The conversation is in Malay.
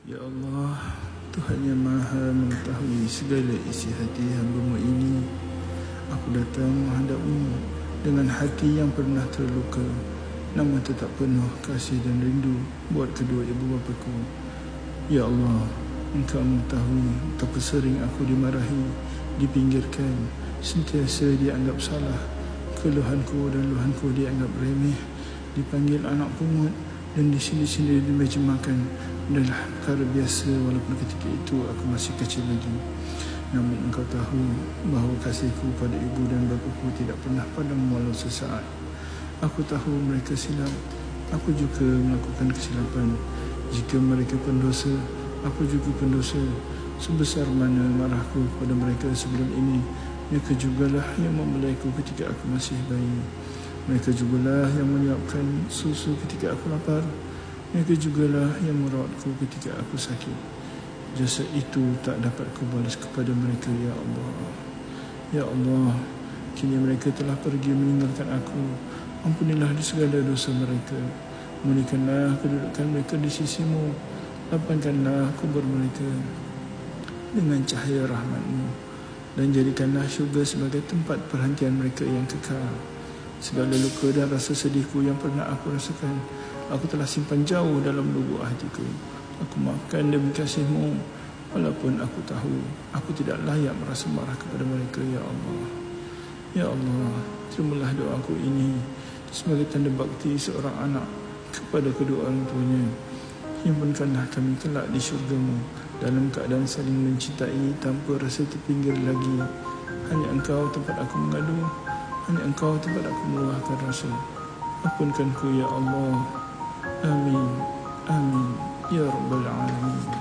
Ya Allah, Tuhan yang maha mengetahui segala isi hati hamba-Mu ini. Aku datang menghadap-Mu dengan hati yang pernah terluka, namun tetap penuh kasih dan rindu buat kedua ibu bapaku. Ya Allah, Engkau mengetahui betapa sering aku dimarahi, dipinggirkan, sentiasa dianggap salah. Keluhanku dan luhanku dianggap remeh, dipanggil anak pungut dan disindir-sindir di meja makan adalah perkara biasa walaupun ketika itu aku masih kecil lagi. Namun Engkau tahu bahawa kasihku pada ibu dan bapaku tidak pernah padam walau sesaat. Aku tahu mereka silap, aku juga melakukan kesilapan. Jika mereka pendosa, aku juga pendosa. Sebesar mana marahku kepada mereka sebelum ini, mereka jugalah yang membelaiku ketika aku masih bayi. Mereka jugalah yang menyiapkan susu ketika aku lapar. Mereka jugalah yang merawatku ketika aku sakit. Jasa itu tak dapat kubalas kepada mereka, Ya Allah. Ya Allah, kini mereka telah pergi meninggalkan aku. Ampunilah di segala dosa mereka. Mulihkanlah kedudukan mereka di sisi-Mu. Lapangkanlah kubur mereka dengan cahaya rahmat-Mu, dan jadikanlah syurga sebagai tempat perhentian mereka yang kekal. Segala luka dan rasa sedihku yang pernah aku rasakan, aku telah simpan jauh dalam lubuk hatiku. Aku maafkan demi kasih-Mu, walaupun aku tahu aku tidak layak merasa marah kepada mereka, Ya Allah. Ya Allah, terimalah doaku ini sebagai tanda bakti seorang anak kepada kedua orang tuanya. Himpunkanlah kami kelak di syurga-Mu dalam keadaan saling mencintai tanpa rasa terpinggir lagi. Hanya Engkau tempat aku mengadu, hanya Engkau tempat aku meluahkan rasa. Ampunkanku, Ya Allah. Amin. Amin. Ya Rabbal Alamin.